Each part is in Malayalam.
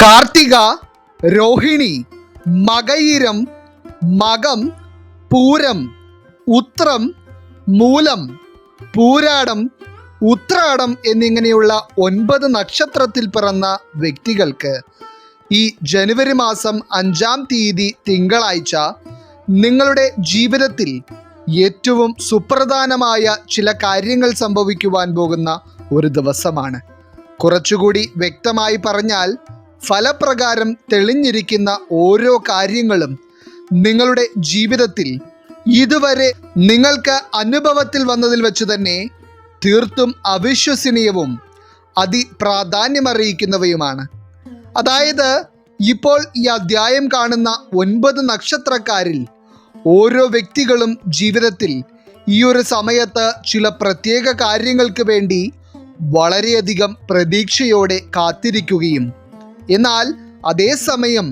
കാർത്തിക, രോഹിണി, മകയിരം, മകം, പൂരം, ഉത്രം, മൂലം, പൂരാടം, ഉത്രാടം എന്നിങ്ങനെയുള്ള 9 നക്ഷത്രത്തിൽ പിറന്ന വ്യക്തികൾക്ക് ഈ ജനുവരി മാസം 5-ാം തീയതി തിങ്കളാഴ്ച നിങ്ങളുടെ ജീവിതത്തിൽ ഏറ്റവും സുപ്രധാനമായ ചില കാര്യങ്ങൾ സംഭവിക്കുവാൻ പോകുന്ന ഒരു ദിവസമാണ്. കുറച്ചുകൂടി വ്യക്തമായി പറഞ്ഞാൽ, ഫലപ്രകാരം തെളിഞ്ഞിരിക്കുന്ന ഓരോ കാര്യങ്ങളും നിങ്ങളുടെ ജീവിതത്തിൽ ഇതുവരെ നിങ്ങൾക്ക് അനുഭവത്തിൽ വന്നതിൽ വെച്ച് തന്നെ തീർത്തും അവിശ്വസനീയവും അതിപ്രാധാന്യമറിയിക്കുന്നവയുമാണ്. അതായത്, ഇപ്പോൾ ഈ അധ്യായം കാണുന്ന 9 നക്ഷത്രക്കാരിൽ ഓരോ വ്യക്തികളും ജീവിതത്തിൽ ഈ ഒരു സമയത്ത് ചില പ്രത്യേക കാര്യങ്ങൾക്ക് വേണ്ടി വളരെയധികം പ്രതീക്ഷയോടെ കാത്തിരിക്കുകയും എന്നാൽ അതേസമയം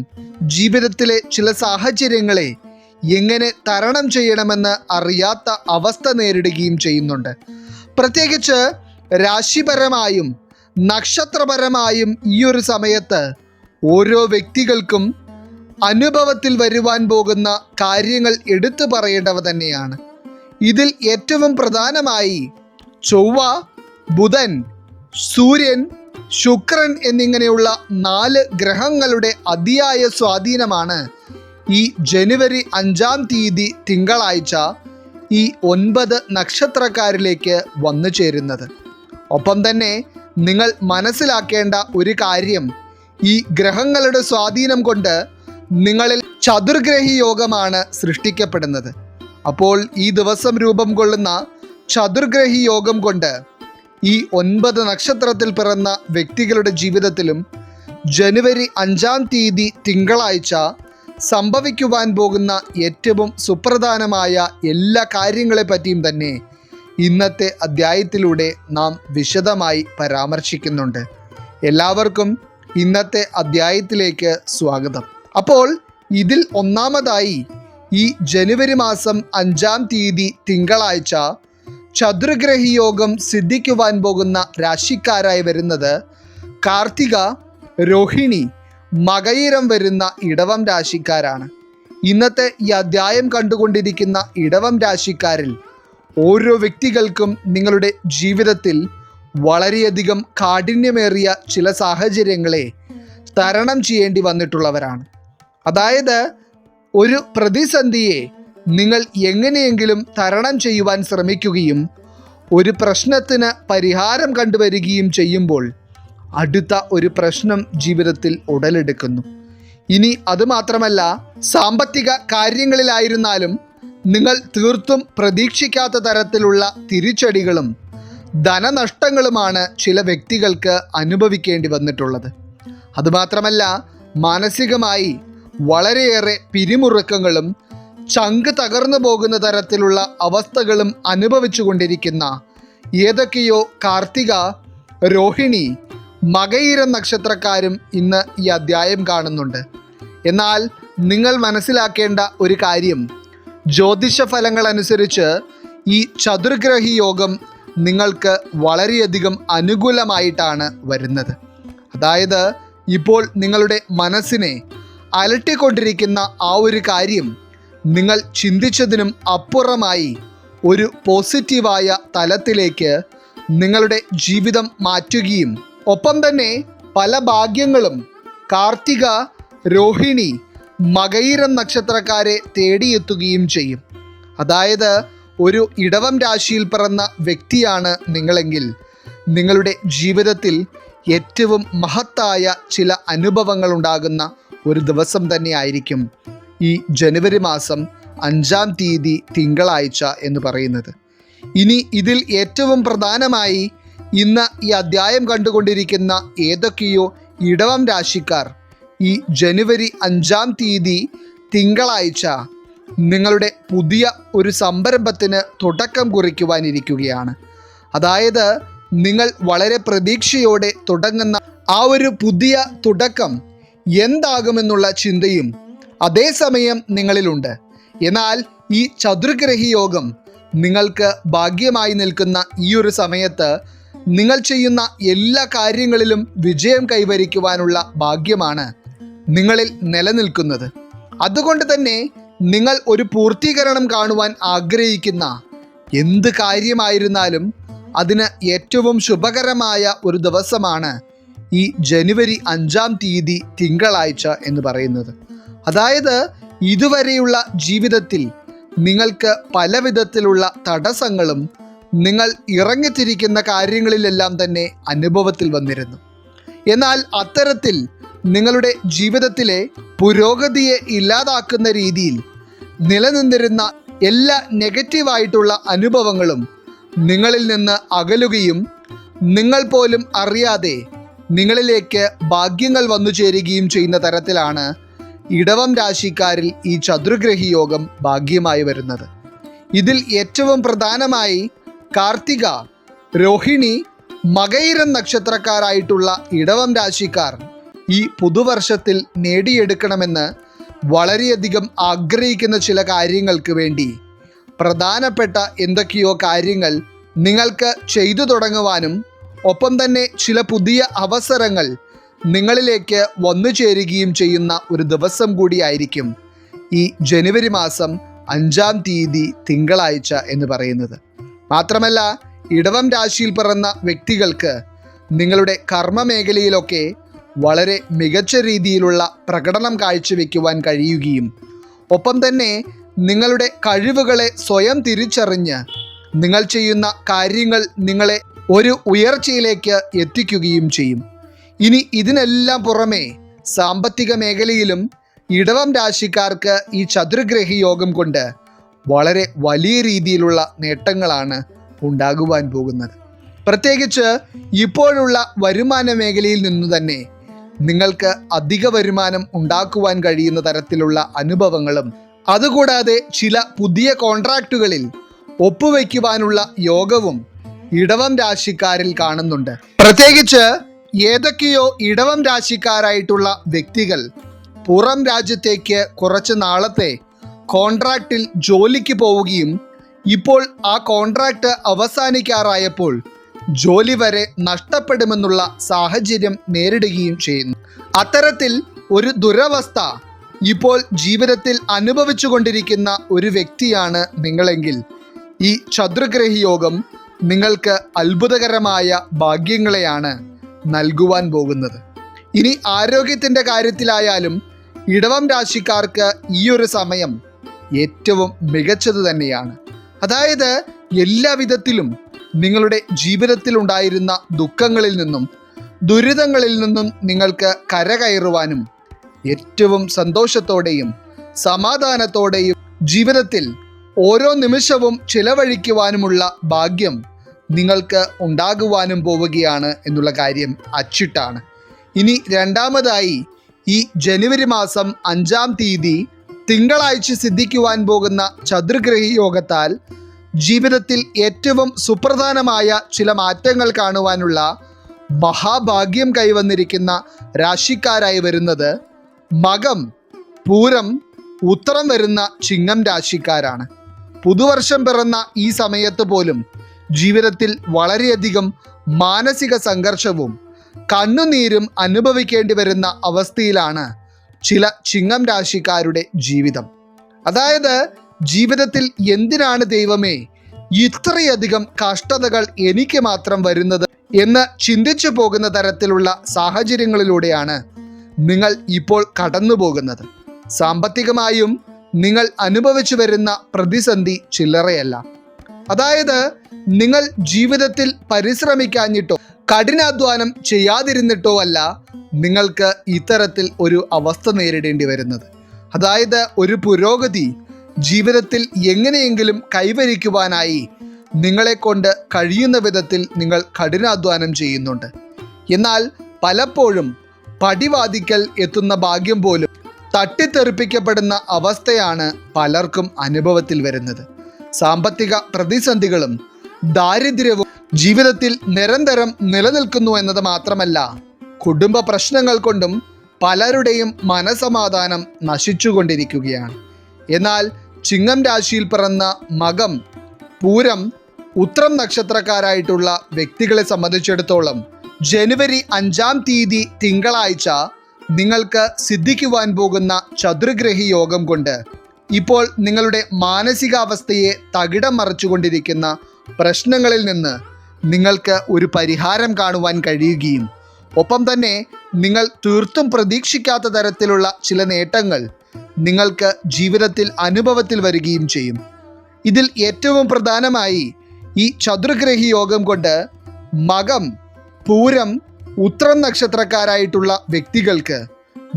ജീവിതത്തിലെ ചില സാഹചര്യങ്ങളെ എങ്ങനെ തരണം ചെയ്യണമെന്ന് അറിയാത്ത അവസ്ഥ നേരിടുകയും ചെയ്യുന്നുണ്ട്. പ്രത്യേകിച്ച് രാശിപരമായും നക്ഷത്രപരമായും ഈ ഒരു സമയത്ത് ഓരോ വ്യക്തികൾക്കും അനുഭവത്തിൽ വരുവാൻ പോകുന്ന കാര്യങ്ങൾ എടുത്തു പറയേണ്ടവ തന്നെയാണ്. ഇതിൽ ഏറ്റവും പ്രധാനമായി ചൊവ്വ, ബുധൻ, സൂര്യൻ, ശുക്രൻ എന്നിങ്ങനെയുള്ള 4 ഗ്രഹങ്ങളുടെ അതിയായ സ്വാധീനമാണ് ഈ ജനുവരി 5-ാം തീയതി തിങ്കളാഴ്ച ഈ 9 നക്ഷത്രക്കാരിലേക്ക് വന്നു ചേരുന്നത്. ഒപ്പം തന്നെ നിങ്ങൾ മനസ്സിലാക്കേണ്ട ഒരു കാര്യം, ഈ ഗ്രഹങ്ങളുടെ സ്വാധീനം കൊണ്ട് നിങ്ങളിൽ ചതുർഗ്രഹി യോഗമാണ് സൃഷ്ടിക്കപ്പെടുന്നത്. അപ്പോൾ ഈ ദിവസം രൂപം കൊള്ളുന്ന ചതുർഗ്രഹി യോഗം കൊണ്ട് ഈ 9 നക്ഷത്രത്തിൽ പിറന്ന വ്യക്തികളുടെ ജീവിതത്തിലും ജനുവരി 5-ാം തീയതി തിങ്കളാഴ്ച സംഭവിക്കുവാൻ പോകുന്ന ഏറ്റവും സുപ്രധാനമായ എല്ലാ കാര്യങ്ങളെ പറ്റിയും തന്നെ ഇന്നത്തെ അധ്യായത്തിലൂടെ നാം വിശദമായി പരാമർശിക്കുന്നുണ്ട്. എല്ലാവർക്കും ഇന്നത്തെ അധ്യായത്തിലേക്ക് സ്വാഗതം. അപ്പോൾ ഇതിൽ ഒന്നാമതായി ഈ ജനുവരി മാസം 5-ാം തീയതി തിങ്കളാഴ്ച ചതുർഗ്രഹി യോഗം സിദ്ധിക്കുവാൻ പോകുന്ന രാശിക്കാരായി വരുന്നത് കാർത്തിക, രോഹിണി, മകയിരം വരുന്ന ഇടവം രാശിക്കാരാണ്. ഇന്നത്തെ ഈ അധ്യായം കണ്ടുകൊണ്ടിരിക്കുന്ന ഇടവം രാശിക്കാരിൽ ഓരോ വ്യക്തികൾക്കും നിങ്ങളുടെ ജീവിതത്തിൽ വളരെയധികം കാഠിന്യമേറിയ ചില സാഹചര്യങ്ങളെ തരണം ചെയ്യേണ്ടി വന്നിട്ടുള്ളവരാണ്. അതായത്, ഒരു പ്രതിസന്ധിയെ നിങ്ങൾ എങ്ങനെയെങ്കിലും തരണം ചെയ്യുവാൻ ശ്രമിക്കുകയും ഒരു പ്രശ്നത്തിന് പരിഹാരം കണ്ടുവരികയും ചെയ്യുമ്പോൾ അടുത്ത ഒരു പ്രശ്നം ജീവിതത്തിൽ ഉടലെടുക്കുന്നു. ഇനി അതുമാത്രമല്ല, സാമ്പത്തിക കാര്യങ്ങളിലായിരുന്നാലും നിങ്ങൾ തീർത്തും പ്രതീക്ഷിക്കാത്ത തരത്തിലുള്ള തിരിച്ചടികളും ധനനഷ്ടങ്ങളുമാണ് ചില വ്യക്തികൾക്ക് അനുഭവിക്കേണ്ടി വന്നിട്ടുള്ളത്. അതുമാത്രമല്ല, മാനസികമായി വളരെയേറെ പിരിമുറുക്കങ്ങളും ചങ്ക് തകർന്നു പോകുന്ന തരത്തിലുള്ള അവസ്ഥകളും അനുഭവിച്ചു കൊണ്ടിരിക്കുന്ന ഏതൊക്കെയോ കാർത്തിക, രോഹിണി, മകയിരം നക്ഷത്രക്കാരും ഇന്ന് ഈ അധ്യായം കാണുന്നുണ്ട്. എന്നാൽ നിങ്ങൾ മനസ്സിലാക്കേണ്ട ഒരു കാര്യം, ജ്യോതിഷ ഫലങ്ങൾ അനുസരിച്ച് ഈ ചതുർഗ്രഹി യോഗം നിങ്ങൾക്ക് വളരെയധികം അനുകൂലമായിട്ടാണ് വരുന്നത്. അതായത്, ഇപ്പോൾ നിങ്ങളുടെ മനസ്സിനെ അലട്ടിക്കൊണ്ടിരിക്കുന്ന ആ ഒരു കാര്യം നിങ്ങൾ ചിന്തിച്ചതിനും അപ്പുറമായി ഒരു പോസിറ്റീവായ തലത്തിലേക്ക് നിങ്ങളുടെ ജീവിതം മാറ്റുകയും ഒപ്പം തന്നെ പല ഭാഗ്യങ്ങളും കാർത്തിക, രോഹിണി, മകയിരം നക്ഷത്രക്കാരെ തേടിയെത്തുകയും ചെയ്യും. അതായത്, ഒരു ഇടവം രാശിയിൽ പിറന്ന വ്യക്തിയാണ് നിങ്ങളെങ്കിൽ നിങ്ങളുടെ ജീവിതത്തിൽ ഏറ്റവും മഹത്തായ ചില അനുഭവങ്ങൾ ഉണ്ടാകുന്ന ഒരു ദിവസം തന്നെയായിരിക്കും ഈ ജനുവരി മാസം 5-ാം തീയതി തിങ്കളാഴ്ച എന്ന് പറയുന്നത്. ഇനി ഇതിൽ ഏറ്റവും പ്രധാനമായി ഇന്ന് ഈ അധ്യായം കണ്ടുകൊണ്ടിരിക്കുന്ന ഏതൊക്കെയോ ഇടവം രാശിക്കാർ ഈ ജനുവരി 5-ാം തീയതി തിങ്കളാഴ്ച നിങ്ങളുടെ പുതിയ ഒരു സംരംഭത്തിന് തുടക്കം കുറിക്കുവാനിരിക്കുകയാണ്. അതായത്, നിങ്ങൾ വളരെ പ്രതീക്ഷയോടെ തുടങ്ങുന്ന ആ ഒരു പുതിയ തുടക്കം എന്താകുമെന്നുള്ള ചിന്തയും അതേസമയം നിങ്ങളിലുണ്ട്. എന്നാൽ ഈ ചതുർഗ്രഹി യോഗം നിങ്ങൾക്ക് ഭാഗ്യമായി നിൽക്കുന്ന ഈ ഒരു സമയത്ത് നിങ്ങൾ ചെയ്യുന്ന എല്ലാ കാര്യങ്ങളിലും വിജയം കൈവരിക്കുവാനുള്ള ഭാഗ്യമാണ് നിങ്ങളിൽ നിലനിൽക്കുന്നത്. അതുകൊണ്ട് തന്നെ നിങ്ങൾ ഒരു പൂർത്തീകരണം കാണുവാൻ ആഗ്രഹിക്കുന്ന എന്ത് കാര്യമായിരുന്നാലും അതിന് ഏറ്റവും ശുഭകരമായ ഒരു ദിവസമാണ് ഈ ജനുവരി 5-ാം തീയതി തിങ്കളാഴ്ച എന്ന് പറയുന്നത്. അതായത് ഇതുവരെയുള്ള ജീവിതത്തിൽ നിങ്ങൾക്ക് പല വിധത്തിലുള്ള തടസ്സങ്ങളും നിങ്ങൾ ഇറങ്ങിത്തിരിക്കുന്ന കാര്യങ്ങളിലെല്ലാം തന്നെ അനുഭവത്തിൽ വന്നിരുന്നു. എന്നാൽ അത്തരത്തിൽ നിങ്ങളുടെ ജീവിതത്തിലെ പുരോഗതിയെ ഇല്ലാതാക്കുന്ന രീതിയിൽ നിലനിന്നിരുന്ന എല്ലാ നെഗറ്റീവായിട്ടുള്ള അനുഭവങ്ങളും നിങ്ങളിൽ നിന്ന് അകലുകയും നിങ്ങൾ പോലും അറിയാതെ നിങ്ങളിലേക്ക് ഭാഗ്യങ്ങൾ വന്നു ചേരുകയും ചെയ്യുന്ന തരത്തിലാണ് ഇടവം രാശിക്കാരിൽ ഈ ചതുർഗ്രഹി യോഗം ഭാഗ്യമായി വരുന്നത്. ഇതിൽ ഏറ്റവും പ്രധാനമായി കാർത്തിക, രോഹിണി, മകയിരം നക്ഷത്രക്കാരായിട്ടുള്ള ഇടവം രാശിക്കാർ ഈ പുതുവർഷത്തിൽ നേടിയെടുക്കണമെന്ന് വളരെയധികം ആഗ്രഹിക്കുന്ന ചില കാര്യങ്ങൾക്ക് വേണ്ടി പ്രധാനപ്പെട്ട എന്തൊക്കെയോ കാര്യങ്ങൾ നിങ്ങൾക്ക് ചെയ്തു തുടങ്ങുവാനും ഒപ്പം തന്നെ ചില പുതിയ അവസരങ്ങൾ നിങ്ങളിലേക്ക് വന്നു ചേരുകയും ചെയ്യുന്ന ഒരു ദിവസം കൂടിയായിരിക്കും ഈ ജനുവരി മാസം 5-ാം തീയതി തിങ്കളാഴ്ച എന്ന് പറയുന്നത്. മാത്രമല്ല ഇടവം രാശിയിൽ പിറന്ന വ്യക്തികൾക്ക് നിങ്ങളുടെ കർമ്മ മേഖലയിലൊക്കെ വളരെ മികച്ച രീതിയിലുള്ള പ്രകടനം കാഴ്ചവെക്കുവാൻ കഴിയുകയും ഒപ്പം തന്നെ നിങ്ങളുടെ കഴിവുകളെ സ്വയം തിരിച്ചറിഞ്ഞ് നിങ്ങൾ ചെയ്യുന്ന കാര്യങ്ങൾ നിങ്ങളെ ഒരു ഉയർച്ചയിലേക്ക് എത്തിക്കുകയും ചെയ്യും. ഇനി ഇതിനെല്ലാം പുറമെ സാമ്പത്തിക മേഖലയിലും ഇടവം രാശിക്കാർക്ക് ഈ ചതുർഗ്രഹി യോഗം കൊണ്ട് വളരെ വലിയ രീതിയിലുള്ള നേട്ടങ്ങളാണ് ഉണ്ടാകുവാൻ പോകുന്നത്. പ്രത്യേകിച്ച് ഇപ്പോഴുള്ള വരുമാന മേഖലയിൽ നിന്നു തന്നെ നിങ്ങൾക്ക് അധിക വരുമാനം ഉണ്ടാക്കുവാൻ കഴിയുന്ന തരത്തിലുള്ള അനുഭവങ്ങളും അതുകൂടാതെ ചില പുതിയ കോൺട്രാക്റ്റുകളിൽ ഒപ്പുവെക്കുവാനുള്ള യോഗവും ഇടവം രാശിക്കാരിൽ കാണുന്നുണ്ട്. പ്രത്യേകിച്ച് ഏതൊക്കെയോ ഇടവം രാശിക്കാരായിട്ടുള്ള വ്യക്തികൾ പുറം രാജ്യത്തേക്ക് കുറച്ച് നാളത്തെ കോൺട്രാക്റ്റിൽ ജോലിക്ക് പോവുകയും ഇപ്പോൾ ആ കോൺട്രാക്റ്റ് അവസാനിക്കാറായപ്പോൾ ജോലി വരെ നഷ്ടപ്പെടുമെന്നുള്ള സാഹചര്യം നേരിടുകയും ചെയ്യുന്നു. അത്തരത്തിൽ ഒരു ദുരവസ്ഥ ഇപ്പോൾ ജീവിതത്തിൽ അനുഭവിച്ചു കൊണ്ടിരിക്കുന്ന ഒരു വ്യക്തിയാണ് നിങ്ങളെങ്കിൽ ഈ ചതുർഗ്രഹി യോഗം നിങ്ങൾക്ക് അത്ഭുതകരമായ ഭാഗ്യങ്ങളെയാണ് നൽകുവാൻ പോകുന്നത്. ഇനി ആരോഗ്യത്തിൻ്റെ കാര്യത്തിലായാലും ഇടവം രാശിക്കാർക്ക് ഈ ഒരു സമയം ഏറ്റവും മികച്ചത് തന്നെയാണ്. അതായത് എല്ലാ വിധത്തിലും നിങ്ങളുടെ ജീവിതത്തിൽ ഉണ്ടായിരുന്ന ദുഃഖങ്ങളിൽ നിന്നും ദുരിതങ്ങളിൽ നിന്നും നിങ്ങൾക്ക് കരകയറുവാനും ഏറ്റവും സന്തോഷത്തോടെയും സമാധാനത്തോടെയും ജീവിതത്തിൽ ഓരോ നിമിഷവും ചിലവഴിക്കുവാനുമുള്ള ഭാഗ്യം നിങ്ങൾക്ക് ഉണ്ടാകുവാനും പോവുകയാണ് എന്നുള്ള കാര്യം അച്ചിട്ടാണ്. ഇനി രണ്ടാമതായി ഈ ജനുവരി മാസം 5-ാം തീയതി തിങ്കളാഴ്ച സിദ്ധിക്കുവാൻ പോകുന്ന ചതുർഗ്രഹി യോഗത്താൽ ജീവിതത്തിൽ ഏറ്റവും സുപ്രധാനമായ ചില മാറ്റങ്ങൾ കാണുവാനുള്ള മഹാഭാഗ്യം കൈവന്നിരിക്കുന്ന രാശിക്കാരായി വരുന്നത് മകം, പൂരം, ഉത്തരം വരുന്ന ചിങ്ങം രാശിക്കാരാണ്. പുതുവർഷം പിറന്ന ഈ സമയത്ത് പോലും ജീവിതത്തിൽ വളരെയധികം മാനസിക സംഘർഷവും കണ്ണുനീരും അനുഭവിക്കേണ്ടി വരുന്ന അവസ്ഥയിലാണ് ചില ചിങ്ങം രാശിക്കാരുടെ ജീവിതം. അതായത് ജീവിതത്തിൽ എന്തിനാണ് ദൈവമേ ഇത്രയധികം കഷ്ടതകൾ എനിക്ക് മാത്രം വരുന്നത് എന്ന് ചിന്തിച്ചു പോകുന്ന തരത്തിലുള്ള സാഹചര്യങ്ങളിലൂടെയാണ് നിങ്ങൾ ഇപ്പോൾ കടന്നു പോകുന്നത്. സാമ്പത്തികമായും നിങ്ങൾ അനുഭവിച്ചു വരുന്ന പ്രതിസന്ധി ചില്ലറയല്ല. അതായത് നിങ്ങൾ ജീവിതത്തിൽ പരിശ്രമിക്കാഞ്ഞിട്ടോ കഠിനാധ്വാനം ചെയ്യാതിരുന്നിട്ടോ അല്ല നിങ്ങൾക്ക് ഇത്തരത്തിൽ ഒരു അവസ്ഥ നേരിടേണ്ടി വരുന്നത്. അതായത് ഒരു പുരോഗതി ജീവിതത്തിൽ എങ്ങനെയെങ്കിലും കൈവരിക്കുവാനായി നിങ്ങളെക്കൊണ്ട് കഴിയുന്ന വിധത്തിൽ നിങ്ങൾ കഠിനാധ്വാനം ചെയ്യുന്നുണ്ട്. എന്നാൽ പലപ്പോഴും പടിവാതിക്കൽ എത്തുന്ന ഭാഗ്യം പോലും തട്ടിത്തെറിപ്പിക്കപ്പെടുന്ന അവസ്ഥയാണ് പലർക്കും അനുഭവത്തിൽ വരുന്നത്. സാമ്പത്തിക പ്രതിസന്ധികളും ദാരിദ്ര്യവും ജീവിതത്തിൽ നിരന്തരം നിലനിൽക്കുന്നു എന്നത് മാത്രമല്ല, കുടുംബ പ്രശ്നങ്ങൾ കൊണ്ടും പലരുടെയും മനസമാധാനം നശിച്ചുകൊണ്ടിരിക്കുകയാണ്. എന്നാൽ ചിങ്ങം രാശിയിൽ പിറന്ന മകം, പൂരം, ഉത്രം നക്ഷത്രക്കാരായിട്ടുള്ള വ്യക്തികളെ സംബന്ധിച്ചിടത്തോളം ജനുവരി 5-ാം തീയതി തിങ്കളാഴ്ച നിങ്ങൾക്ക് സിദ്ധിക്കുവാൻ പോകുന്ന ചതുർഗ്രഹി യോഗം കൊണ്ട് ഇപ്പോൾ നിങ്ങളുടെ മാനസികാവസ്ഥയെ തകിടം മറിച്ചുകൊണ്ടിരിക്കുന്ന പ്രശ്നങ്ങളിൽ നിന്ന് നിങ്ങൾക്ക് ഒരു പരിഹാരം കാണുവാൻ കഴിയുകയും ഒപ്പം തന്നെ നിങ്ങൾ തീർത്തും പ്രതീക്ഷിക്കാത്ത തരത്തിലുള്ള ചില നേട്ടങ്ങൾ നിങ്ങൾക്ക് ജീവിതത്തിൽ അനുഭവത്തിൽ വരികയും ചെയ്യും. ഇതിൽ ഏറ്റവും പ്രധാനമായി ഈ ചതുർഗ്രഹി യോഗം കൊണ്ട് മകം, പൂരം, ഉത്രം നക്ഷത്രക്കാരായിട്ടുള്ള വ്യക്തികൾക്ക്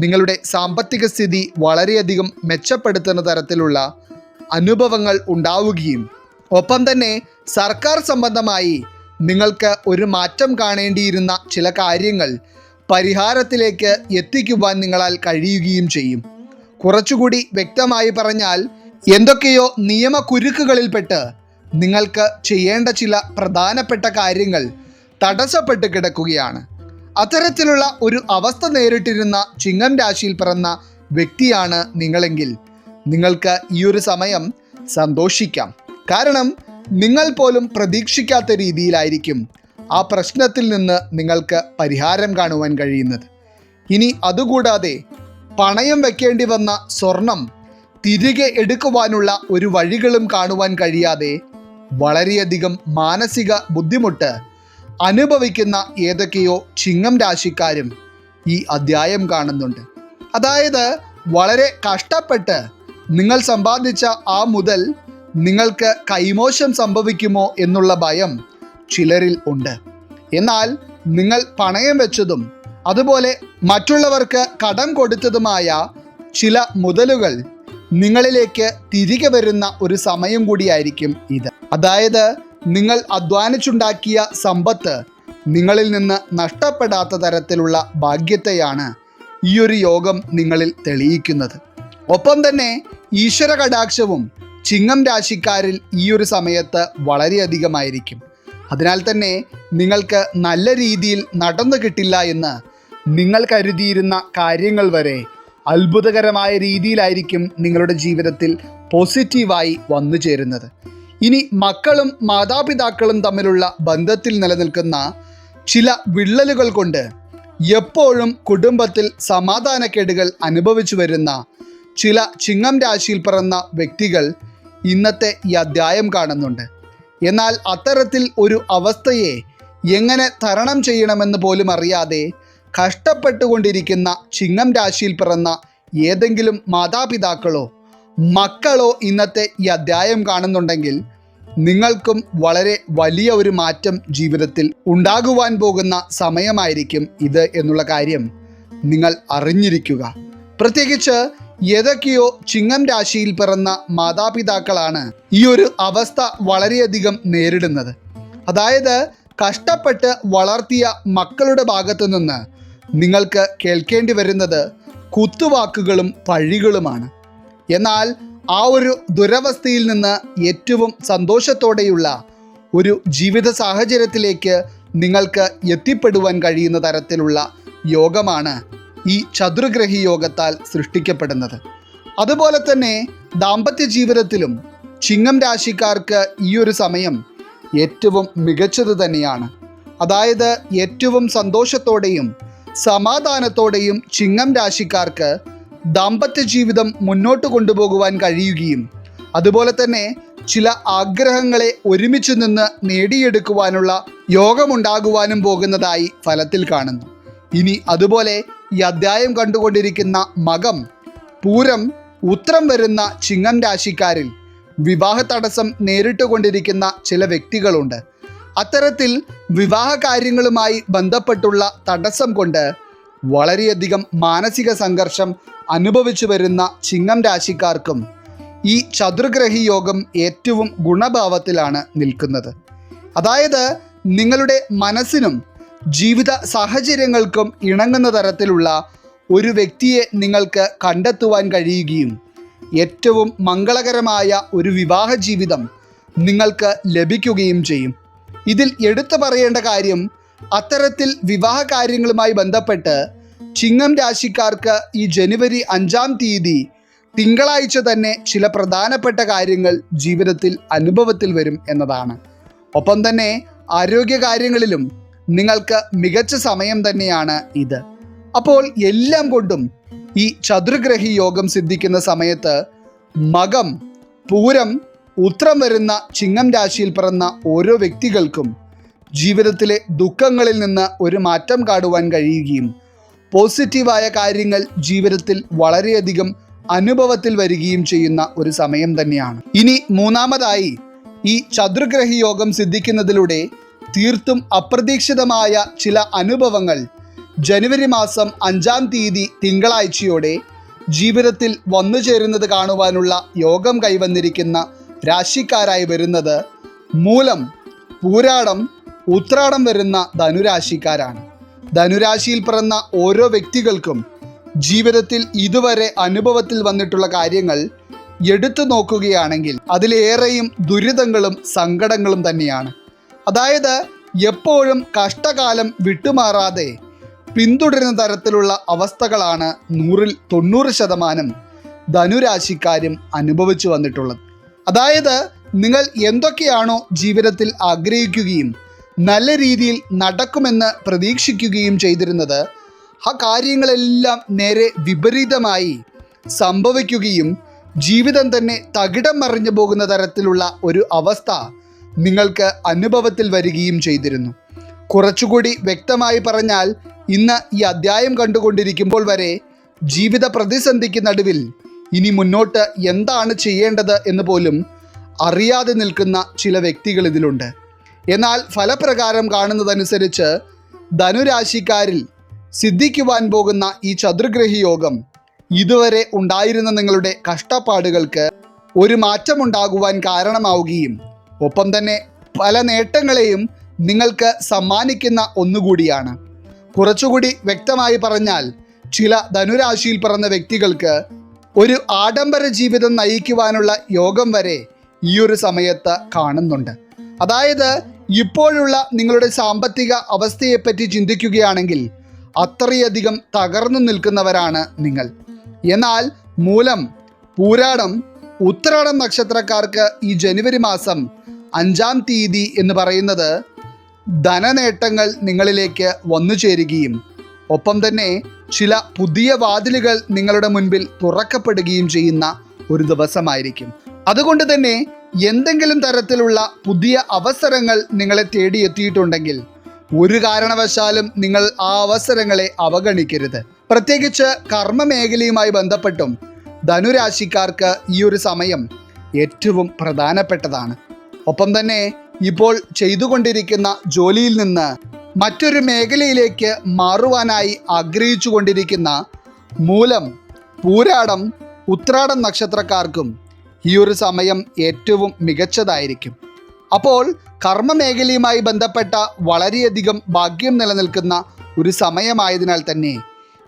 നിങ്ങളുടെ സാമ്പത്തിക സ്ഥിതി വളരെയധികം മെച്ചപ്പെടുത്തുന്ന തരത്തിലുള്ള അനുഭവങ്ങൾ ഉണ്ടാവുകയും ഒപ്പം തന്നെ സർക്കാർ സംബന്ധമായി നിങ്ങൾക്ക് ഒരു മാറ്റം കാണേണ്ടിയിരുന്ന ചില കാര്യങ്ങൾ പരിഹാരത്തിലേക്ക് എത്തിക്കുവാൻ നിങ്ങളാൽ കഴിയുകയും ചെയ്യും. കുറച്ചുകൂടി വ്യക്തമായി പറഞ്ഞാൽ എന്തൊക്കെയോ നിയമക്കുരുക്കുകളിൽപ്പെട്ട് നിങ്ങൾക്ക് ചെയ്യേണ്ട ചില പ്രധാനപ്പെട്ട കാര്യങ്ങൾ തടസ്സപ്പെട്ട് കിടക്കുകയാണ്. അത്തരത്തിലുള്ള ഒരു അവസ്ഥ നേരിട്ടിരുന്ന ചിങ്ങം രാശിയിൽ പിറന്ന വ്യക്തിയാണ് നിങ്ങളെങ്കിൽ നിങ്ങൾക്ക് ഈ ഒരു സമയം സന്തോഷിക്കാം. കാരണം നിങ്ങൾ പോലും പ്രതീക്ഷിക്കാത്ത രീതിയിലായിരിക്കും ആ പ്രശ്നത്തിൽ നിന്ന് നിങ്ങൾക്ക് പരിഹാരം കാണുവാൻ കഴിയുന്നത്. ഇനി അതുകൂടാതെ പണയം വെക്കേണ്ടി വന്ന സ്വർണം തിരികെ എടുക്കുവാനുള്ള ഒരു വഴികളും കാണുവാൻ കഴിയാതെ വളരെയധികം മാനസിക ബുദ്ധിമുട്ട് അനുഭവിക്കുന്ന ഏതൊക്കെയോ ചിങ്ങം രാശിക്കാരും ഈ അധ്യായം കാണുന്നുണ്ട്. അതായത് വളരെ കഷ്ടപ്പെട്ട് നിങ്ങൾ സമ്പാദിച്ച ആ മുതൽ നിങ്ങൾക്ക് കൈമോശം സംഭവിക്കുമോ എന്നുള്ള ഭയം ചിലരിൽ ഉണ്ട്. എന്നാൽ നിങ്ങൾ പണയം വെച്ചതും അതുപോലെ മറ്റുള്ളവർക്ക് കടം കൊടുത്തതുമായ ചില മുതലുകൾ നിങ്ങളിലേക്ക് തിരികെ വരുന്ന ഒരു സമയം കൂടിയായിരിക്കും ഇത്. അതായത് നിങ്ങൾ അധ്വാനിച്ചുണ്ടാക്കിയ സമ്പത്ത് നിങ്ങളിൽ നിന്ന് നഷ്ടപ്പെടാത്ത തരത്തിലുള്ള ഭാഗ്യത്തെയാണ് ഈ ഒരു യോഗം നിങ്ങളിൽ തെളിയിക്കുന്നത്. ഒപ്പം തന്നെ ഈശ്വര കടാക്ഷവും ചിങ്ങം രാശിക്കാരിൽ ഈ ഒരു സമയത്ത് വളരെയധികമായിരിക്കും. അതിനാൽ തന്നെ നിങ്ങൾക്ക് നല്ല രീതിയിൽ നടന്നു കിട്ടില്ല എന്ന് നിങ്ങൾ കരുതിയിരുന്ന കാര്യങ്ങൾ വരെ അത്ഭുതകരമായ രീതിയിലായിരിക്കും നിങ്ങളുടെ ജീവിതത്തിൽ പോസിറ്റീവായി വന്നു ചേരുന്നത്. ഇനി മക്കളും മാതാപിതാക്കളും തമ്മിലുള്ള ബന്ധത്തിൽ നിലനിൽക്കുന്ന ചില വിള്ളലുകൾ കൊണ്ട് എപ്പോഴും കുടുംബത്തിൽ സമാധാനക്കേടുകൾ അനുഭവിച്ചു വരുന്ന ചില ചിങ്ങം രാശിയിൽ പിറന്ന വ്യക്തികൾ ഇന്നത്തെ ഈ അധ്യായം കാണുന്നുണ്ട്. എന്നാൽ അത്തരത്തിൽ ഒരു അവസ്ഥയെ എങ്ങനെ തരണം ചെയ്യണമെന്ന് പോലും അറിയാതെ കഷ്ടപ്പെട്ടുകൊണ്ടിരിക്കുന്ന ചിങ്ങം രാശിയിൽ പിറന്ന ഏതെങ്കിലും മാതാപിതാക്കളോ മക്കളോ ഇന്നത്തെ ഈ അധ്യായം കാണുന്നുണ്ടെങ്കിൽ നിങ്ങൾക്കും വളരെ വലിയ ഒരു മാറ്റം ജീവിതത്തിൽ ഉണ്ടാകുവാൻ പോകുന്ന സമയമായിരിക്കും ഇത് എന്നുള്ള കാര്യം നിങ്ങൾ അറിഞ്ഞിരിക്കുക. പ്രത്യേകിച്ച് ഏതൊക്കെയോ ചിങ്ങം രാശിയിൽ പിറന്ന മാതാപിതാക്കളാണ് ഈ ഒരു അവസ്ഥ വളരെയധികം നേരിടുന്നത്. അതായത് കഷ്ടപ്പെട്ട് വളർത്തിയ മക്കളുടെ ഭാഗത്തു നിന്ന് നിങ്ങൾക്ക് കേൾക്കേണ്ടി വരുന്നത് കുത്തുവാക്കുകളും പഴികളുമാണ്. എന്നാൽ ആ ഒരു ദുരവസ്ഥയിൽ നിന്ന് ഏറ്റവും സന്തോഷത്തോടെയുള്ള ഒരു ജീവിത സാഹചര്യത്തിലേക്ക് നിങ്ങൾക്ക് എത്തിപ്പെടുവാൻ കഴിയുന്ന തരത്തിലുള്ള യോഗമാണ് ഈ ചതുർഗ്രഹി യോഗത്താൽ സൃഷ്ടിക്കപ്പെടുന്നത്. അതുപോലെ തന്നെ ദാമ്പത്യ ജീവിതത്തിലും ചിങ്ങം രാശിക്കാർക്ക് ഈ ഒരു സമയം ഏറ്റവും മികച്ചത് തന്നെയാണ്. അതായത് ഏറ്റവും സന്തോഷത്തോടെയും സമാധാനത്തോടെയും ചിങ്ങം രാശിക്കാർക്ക് ദാമ്പത്യ ജീവിതം മുന്നോട്ട് കൊണ്ടുപോകുവാൻ കഴിയുകയും അതുപോലെ തന്നെ ചില ആഗ്രഹങ്ങളെ ഒരുമിച്ച് നിന്ന് നേടിയെടുക്കുവാനുള്ള യോഗമുണ്ടാകുവാനും പോകുന്നതായി ഫലത്തിൽ കാണുന്നു. ഇനി അതുപോലെ ഈ അധ്യായം കണ്ടുകൊണ്ടിരിക്കുന്ന മകം, പൂരം, ഉത്രം വരുന്ന ചിങ്ങം രാശിക്കാരിൽ വിവാഹ തടസ്സം നേരിട്ടുകൊണ്ടിരിക്കുന്ന ചില വ്യക്തികളുണ്ട്. അത്തരത്തിൽ വിവാഹ കാര്യങ്ങളുമായി ബന്ധപ്പെട്ടുള്ള തടസ്സം കൊണ്ട് വളരെയധികം മാനസിക സംഘർഷം അനുഭവിച്ചു വരുന്ന ചിങ്ങം രാശിക്കാർക്കും ഈ ചതുർഗ്രഹി യോഗം ഏറ്റവും ഗുണഭാവത്തിലാണ് നിൽക്കുന്നത്. അതായത് നിങ്ങളുടെ മനസ്സിനും ജീവിത സാഹചര്യങ്ങൾക്കും ഇണങ്ങുന്ന തരത്തിലുള്ള ഒരു വ്യക്തിയെ നിങ്ങൾക്ക് കണ്ടെത്തുവാൻ കഴിയുകയും ഏറ്റവും മംഗളകരമായ ഒരു വിവാഹ ജീവിതം നിങ്ങൾക്ക് ലഭിക്കുകയും ചെയ്യും. ഇതിൽ എടുത്തു പറയേണ്ട കാര്യം, അത്തരത്തിൽ വിവാഹ കാര്യങ്ങളുമായി ബന്ധപ്പെട്ട് ചിങ്ങം രാശിക്കാർക്ക് ഈ ജനുവരി 5-ാം തീയതി തിങ്കളാഴ്ച തന്നെ ചില പ്രധാനപ്പെട്ട കാര്യങ്ങൾ ജീവിതത്തിൽ അനുഭവത്തിൽ വരും എന്നതാണ്. ഒപ്പം തന്നെ ആരോഗ്യകാര്യങ്ങളിലും നിങ്ങൾക്ക് മികച്ച സമയം തന്നെയാണ് ഇത്. അപ്പോൾ എല്ലാം കൊണ്ടും ഈ ചതുർഗ്രഹി യോഗം സിദ്ധിക്കുന്ന സമയത്ത് മകം, പൂരം, ഉത്രം വരുന്ന ചിങ്ങം രാശിയിൽ പിറന്ന ഓരോ വ്യക്തികൾക്കും ജീവിതത്തിലെ ദുഃഖങ്ങളിൽ നിന്ന് ഒരു മാറ്റം കാണുവാൻ കഴിയുകയും പോസിറ്റീവായ കാര്യങ്ങൾ ജീവിതത്തിൽ വളരെയധികം അനുഭവത്തിൽ വരികയും ചെയ്യുന്ന ഒരു സമയം തന്നെയാണ്. ഇനി മൂന്നാമതായി, ഈ ചതുർഗ്രഹി യോഗം സിദ്ധിക്കുന്നതിലൂടെ തീർത്തും അപ്രതീക്ഷിതമായ ചില അനുഭവങ്ങൾ ജനുവരി മാസം 5-ാം തീയതി തിങ്കളാഴ്ചയോടെ ജീവിതത്തിൽ വന്നു ചേരുന്നത് കാണുവാനുള്ള യോഗം കൈവന്നിരിക്കുന്ന രാശിക്കാരായി വരുന്നത് മൂലം, പൂരാടം, ഉത്രാടം വരുന്ന ധനുരാശിക്കാരാണ്. ധനുരാശിയിൽ പിറന്ന ഓരോ വ്യക്തികൾക്കും ജീവിതത്തിൽ ഇതുവരെ അനുഭവത്തിൽ വന്നിട്ടുള്ള കാര്യങ്ങൾ എടുത്തു നോക്കുകയാണെങ്കിൽ അതിലേറെയും ദുരിതങ്ങളും സങ്കടങ്ങളും തന്നെയാണ്. അതായത് എപ്പോഴും കഷ്ടകാലം വിട്ടുമാറാതെ പിന്തുടരുന്ന തരത്തിലുള്ള അവസ്ഥകളാണ് 100% ധനുരാശിക്കാരും അനുഭവിച്ചു വന്നിട്ടുള്ളത്. അതായത് നിങ്ങൾ എന്തൊക്കെയാണോ ജീവിതത്തിൽ ആഗ്രഹിക്കുകയും നല്ല രീതിയിൽ നടക്കുമെന്ന് പ്രതീക്ഷിക്കുകയും ചെയ്തിരുന്നത്, ആ കാര്യങ്ങളെല്ലാം നേരെ വിപരീതമായി സംഭവിക്കുകയും ജീവിതം തന്നെ തകിടം മറിഞ്ഞു പോകുന്ന തരത്തിലുള്ള ഒരു അവസ്ഥ നിങ്ങൾക്ക് അനുഭവത്തിൽ വരികയും ചെയ്തിരുന്നു. കുറച്ചുകൂടി വ്യക്തമായി പറഞ്ഞാൽ, ഇന്ന് ഈ അധ്യായം കണ്ടുകൊണ്ടിരിക്കുമ്പോൾ വരെ ജീവിത പ്രതിസന്ധിക്ക് നടുവിൽ ഇനി മുന്നോട്ട് എന്താണ് ചെയ്യേണ്ടത് എന്ന് പോലും അറിയാതെ നിൽക്കുന്ന ചില വ്യക്തികൾ ഇതിലുണ്ട്. എന്നാൽ ഫലപ്രകാരം കാണുന്നതനുസരിച്ച് ധനുരാശിക്കാരിൽ സിദ്ധിക്കുവാൻ പോകുന്ന ഈ ചതുർഗ്രഹി യോഗം ഇതുവരെ ഉണ്ടായിരുന്ന നിങ്ങളുടെ കഷ്ടപ്പാടുകൾക്ക് ഒരു മാറ്റമുണ്ടാകുവാൻ കാരണമാവുകയും ഒപ്പം തന്നെ പല നേട്ടങ്ങളെയും നിങ്ങൾക്ക് സമ്മാനിക്കുന്ന ഒന്നുകൂടിയാണ്. കുറച്ചുകൂടി വ്യക്തമായി പറഞ്ഞാൽ, ചില ധനുരാശിയിൽ പിറന്ന വ്യക്തികൾക്ക് ഒരു ആഡംബര ജീവിതം നയിക്കുവാനുള്ള യോഗം വരെ ഈ ഒരു സമയത്ത് കാണുന്നുണ്ട്. അതായത് ഇപ്പോഴുള്ള നിങ്ങളുടെ സാമ്പത്തിക അവസ്ഥയെപ്പറ്റി ചിന്തിക്കുകയാണെങ്കിൽ അത്രയധികം തകർന്നു നിൽക്കുന്നവരാണ് നിങ്ങൾ. എന്നാൽ മൂലം, പൂരാടം, ഉത്രാടം നക്ഷത്രക്കാർക്ക് ഈ ജനുവരി മാസം 5-ാം തീയതി എന്ന് പറയുന്നത് ധനനേട്ടങ്ങൾ നിങ്ങളിലേക്ക് വന്നു ചേരുകയും ഒപ്പം തന്നെ ചില പുതിയ വാതിലുകൾ നിങ്ങളുടെ മുൻപിൽ തുറക്കപ്പെടുകയും ചെയ്യുന്ന ഒരു ദിവസമായിരിക്കും. അതുകൊണ്ട് തന്നെ എന്തെങ്കിലും തരത്തിലുള്ള പുതിയ അവസരങ്ങൾ നിങ്ങളെ തേടിയെത്തിയിട്ടുണ്ടെങ്കിൽ ഒരു കാരണവശാലും നിങ്ങൾ ആ അവസരങ്ങളെ അവഗണിക്കരുത്. പ്രത്യേകിച്ച് കർമ്മ മേഖലയുമായി ബന്ധപ്പെട്ടും ധനുരാശിക്കാർക്ക് ഈ ഒരു സമയം ഏറ്റവും പ്രധാനപ്പെട്ടതാണ്. ഒപ്പം തന്നെ ഇപ്പോൾ ചെയ്തുകൊണ്ടിരിക്കുന്ന ജോലിയിൽ നിന്ന് മറ്റൊരു മേഖലയിലേക്ക് മാറുവാനായി ആഗ്രഹിച്ചു കൊണ്ടിരിക്കുന്ന മൂലം, പൂരാടം, ഉത്രാടം നക്ഷത്രക്കാർക്കും ഈ ഒരു സമയം ഏറ്റവും മികച്ചതായിരിക്കും. അപ്പോൾ കർമ്മ മേഖലയുമായി ബന്ധപ്പെട്ട വളരെയധികം ഭാഗ്യം നിലനിൽക്കുന്ന ഒരു സമയമായതിനാൽ തന്നെ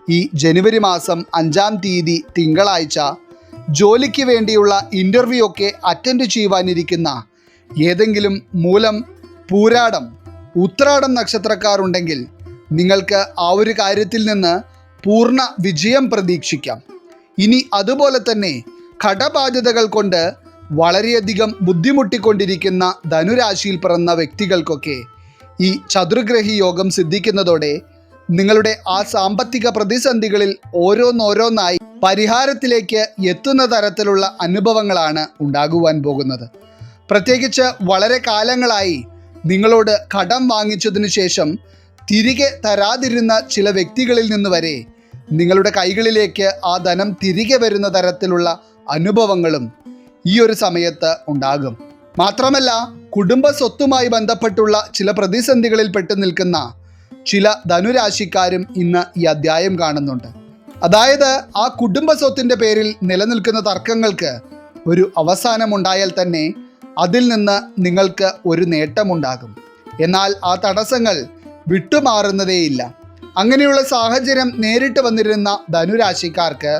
ഈ ജനുവരി മാസം 5-ാം തീയതി തിങ്കളാഴ്ച ജോലിക്ക് വേണ്ടിയുള്ള ഇൻ്റർവ്യൂ ഒക്കെ അറ്റൻഡ് ചെയ്യുവാനിരിക്കുന്ന ഏതെങ്കിലും മൂലം, പൂരാടം, ഉത്രാടം നക്ഷത്രക്കാരുണ്ടെങ്കിൽ നിങ്ങൾക്ക് ആ ഒരു കാര്യത്തിൽ നിന്ന് പൂർണ്ണ വിജയം പ്രതീക്ഷിക്കാം. ഇനി അതുപോലെ തന്നെ കടബാധ്യതകൾ കൊണ്ട് വളരെയധികം ബുദ്ധിമുട്ടിക്കൊണ്ടിരിക്കുന്ന ധനുരാശിയിൽ പിറന്ന വ്യക്തികൾക്കൊക്കെ ഈ ചതുർഗ്രഹി യോഗം സിദ്ധിക്കുന്നതോടെ നിങ്ങളുടെ ആ സാമ്പത്തിക പ്രതിസന്ധികളിൽ ഓരോന്നോരോന്നായി പരിഹാരത്തിലേക്ക് എത്തുന്ന തരത്തിലുള്ള അനുഭവങ്ങളാണ് ഉണ്ടാകുവാൻ പോകുന്നത്. പ്രത്യേകിച്ച് വളരെ കാലങ്ങളായി നിങ്ങളോട് കടം വാങ്ങിച്ചതിനു ശേഷം തിരികെ തരാതിരുന്ന ചില വ്യക്തികളിൽ നിന്ന് വരെ നിങ്ങളുടെ കൈകളിലേക്ക് ആ ധനം തിരികെ വരുന്ന തരത്തിലുള്ള അനുഭവങ്ങളും ഈ ഒരു സമയത്ത് ഉണ്ടാകും. മാത്രമല്ല, കുടുംബ സ്വത്തുമായി ബന്ധപ്പെട്ടുള്ള ചില പ്രതിസന്ധികളിൽ പെട്ടു നിൽക്കുന്ന ചില ധനുരാശിക്കാരും ഇന്ന് ഈ അധ്യായം കാണുന്നുണ്ട്. അതായത് ആ കുടുംബ സ്വത്തിൻ്റെ പേരിൽ നിലനിൽക്കുന്ന തർക്കങ്ങൾക്ക് ഒരു അവസാനമുണ്ടായാൽ തന്നെ അതിൽ നിന്ന് നിങ്ങൾക്ക് ഒരു നേട്ടമുണ്ടാകും. എന്നാൽ ആ തടസ്സങ്ങൾ വിട്ടുമാറുന്നതേയില്ല. അങ്ങനെയുള്ള സാഹചര്യം നേരിട്ട് വന്നിരുന്ന ധനുരാശിക്കാർക്ക്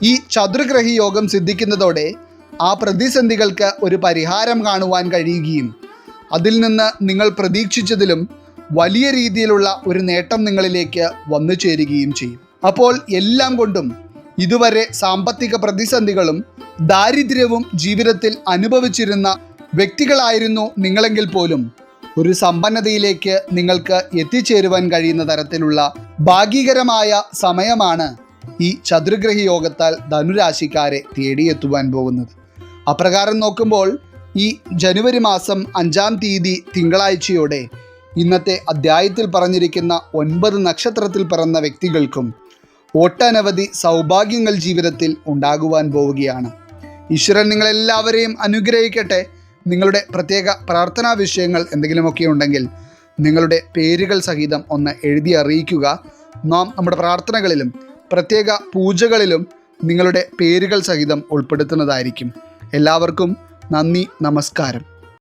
ഈ ചതുർഗ്രഹി യോഗം സിദ്ധിക്കുന്നതോടെ ആ പ്രതിസന്ധികൾക്ക് ഒരു പരിഹാരം കാണുവാൻ കഴിയുകയും അതിൽ നിന്ന് നിങ്ങൾ പ്രതീക്ഷിച്ചതിലും വലിയ രീതിയിലുള്ള ഒരു നേട്ടം നിങ്ങളിലേക്ക് വന്നു ചേരുകയും ചെയ്യും. അപ്പോൾ എല്ലാം കൊണ്ടും ഇതുവരെ സാമ്പത്തിക പ്രതിസന്ധികളും ദാരിദ്ര്യവും ജീവിതത്തിൽ അനുഭവിച്ചിരുന്ന വ്യക്തികളായിരുന്നു നിങ്ങളെങ്കിൽ പോലും ഒരു സമ്പന്നതയിലേക്ക് നിങ്ങൾക്ക് എത്തിച്ചേരുവാൻ കഴിയുന്ന തരത്തിലുള്ള ഭാഗ്യകരമായ സമയമാണ് ഈ ചതുർഗ്രഹി യോഗത്താൽ ധനുരാശിക്കാരെ തേടിയെത്തുവാൻ പോകുന്നത്. അപ്രകാരം നോക്കുമ്പോൾ ഈ ജനുവരി മാസം 5-ാം തീയതി തിങ്കളാഴ്ചയോടെ ഇന്നത്തെ അധ്യായത്തിൽ പറഞ്ഞിരിക്കുന്ന 9 നക്ഷത്രത്തിൽ പിറന്ന വ്യക്തികൾക്കും ഒട്ടനവധി സൗഭാഗ്യങ്ങൾ ജീവിതത്തിൽ ഉണ്ടാകുവാൻ പോവുകയാണ്. ഈശ്വരൻ നിങ്ങളെല്ലാവരെയും അനുഗ്രഹിക്കട്ടെ. നിങ്ങളുടെ പ്രത്യേക പ്രാർത്ഥനാ വിഷയങ്ങൾ എന്തെങ്കിലുമൊക്കെ ഉണ്ടെങ്കിൽ നിങ്ങളുടെ പേരുകൾ സഹിതം ഒന്ന് എഴുതി അറിയിക്കുക. നാം നമ്മുടെ പ്രാർത്ഥനകളിലും പ്രത്യേക പൂജകളിലും നിങ്ങളുടെ പേരുകൾ സഹിതം ഉൾപ്പെടുത്തുന്നതായിരിക്കും. എല്ലാവർക്കും നന്ദി, നമസ്കാരം.